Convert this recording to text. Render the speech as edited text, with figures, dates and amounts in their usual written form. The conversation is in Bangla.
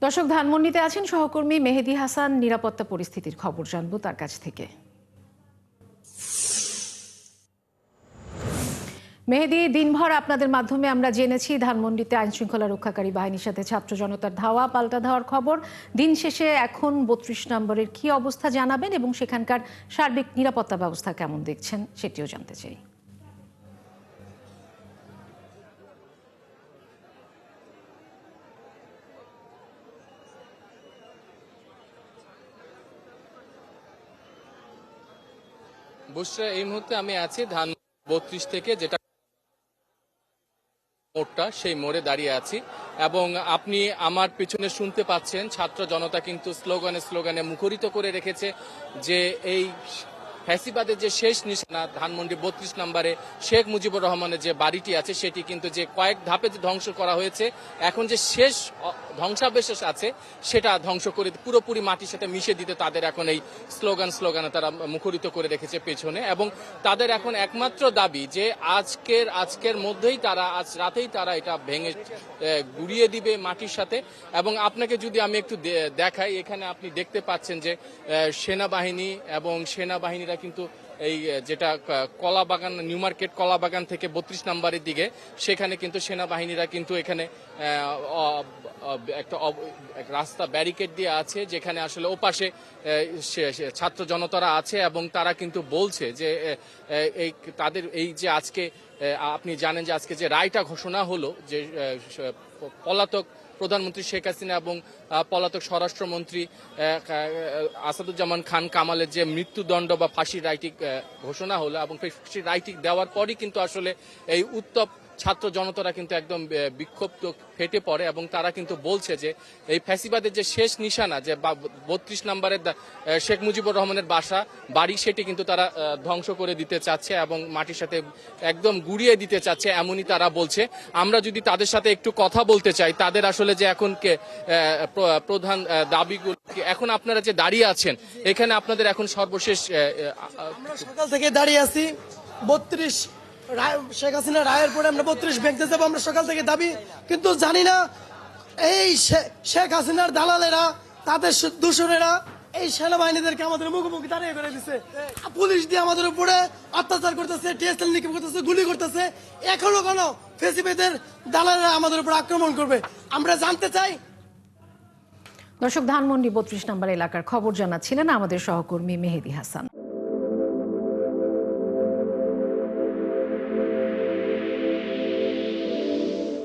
দর্শক, ধানমন্ডিতে আছেন সহকর্মী মেহেদী হাসান। নিরাপত্তা পরিস্থিতির খবর জানবো তার কাছ থেকে। মেহেদী, দিনভর আপনাদের মাধ্যমে আমরা জেনেছি ধানমন্ডিতে আইন শৃঙ্খলা রক্ষাকারী বাহিনীর সাথে ছাত্র জনতার ধাওয়া পাল্টা ধাওয়ার খবর। দিন শেষে এখন ৩২ নম্বরের কি অবস্থা জানাবেন এবং সেখানকার সার্বিক নিরাপত্তা ব্যবস্থা কেমন দেখছেন সেটিও জানতে চাই। বুশরা, এই মুহূর্তে আমি আছি ধান ৩২ থেকে, যেটা মোড়টা, সেই মোড়ে দাঁড়িয়ে আছি এবং আপনি আমার পিছনে শুনতে পাচ্ছেন ছাত্র জনতা কিন্তু স্লোগানে মুখরিত করে রেখেছে যে এই ফ্যাসিবাদের যে শেষ নিশানা ধানমন্ডি ৩২ নম্বরে শেখ মুজিবুর রহমানের যে বাড়িটি আছে সেটি কিন্তু যে কয়েক ধাপে ধ্বংস করা হয়েছে, এখন যে শেষ ধ্বংসাবশেষ আছে সেটা ধ্বংস করে পুরোপুরি মাটির সাথে মিশে দিতে তাদের এখন এই স্লোগানে তারা মুখরিত করে রেখেছে পেছনে। এবং তাদের এখন একমাত্র দাবি যে আজকের মধ্যেই তারা, আজ রাতেই তারা এটা ভেঙে গুড়িয়ে দিবে মাটির সাথে। এবং আপনাকে যদি আমি একটু দেখাই, এখানে আপনি দেখতে পাচ্ছেন যে সেনাবাহিনী এবং সেনাবাহিনীরা কিন্তু এই যেটা কলাবাগান, নিউ মার্কেট কলাবাগান থেকে ৩২ নম্বরের দিকে, সেখানে কিন্তু সেনাবাহিনীরা কিন্তু এখানে একটা রাস্তা ব্যারিকেড দিয়ে আছে, যেখানে আসলে ওপাশে ছাত্র জনতারা আছে এবং তারা কিন্তু বলছে যে এই তাদের এই যে আজকে আপনি জানেন যে আজকে যে রায়টা ঘোষণা হলো যে পলাতক প্রধানমন্ত্রী শেখ হাসিনা এবং পলাতক স্বরাষ্ট্রমন্ত্রী আসাদুজ্জামান খান কামালের যে মৃত্যুদণ্ড বা ফাঁসির রায়টি ঘোষণা হলো এবং ফাঁসির রায়টি দেওয়ার পরই কিন্তু আসলে এই উত্তপ ছাত্র জনতারা কিন্তু একদম বিক্ষুব্ধ ফেটে পড়ে এবং তারা কিন্তু বলছে যে এই ফ্যাসিবাদের যে শেষ নিশানা যে ৩২ নম্বরের শেখ মুজিবুর রহমানের বাড়ি, সেটি কিন্তু তারা ধ্বংস করে দিতে চাচ্ছে এবং মাটির সাথে একদম গুড়িয়ে দিতে চাচ্ছে, এমনই তারা বলছে। আমরা যদি তাদের সাথে একটু কথা বলতে চাই, তাদের আসলে যে এখন প্রধান দাবিগুলো, এখন আপনারা যে দাঁড়িয়ে আছেন এখানে আপনাদের এখন সর্বশেষ, আমরা সকাল থেকে দাঁড়িয়ে আছি ৩২ শেখ হাসিনা রায়ের পরে আমরা ৩২ ভেঙতে যাবো, আমরা সকাল থেকে দাবি, কিন্তু জানি না এই শেখ হাসিনার দালালেরা, তাদের দূষণেরা এই সেনাবাহিনীদেরকে আমাদের মুখোমুখি দাঁড়িয়ে করে দিচ্ছে। পুলিশ দিয়ে আমাদের উপরে অত্যাচার করতেছে, টিএসএল নিক্ষেপ করতেছে, গুলি করতেছে। এখনো কেন ফ্যাসিবাদের দালালেরা আমাদের উপর আক্রমণ করবে? আমরা জানতে চাই। দর্শক, ধানমন্ডি ৩২ নম্বর এলাকার খবর জানাচ্ছিলেন আমাদের সহকর্মী মেহেদী হাসান।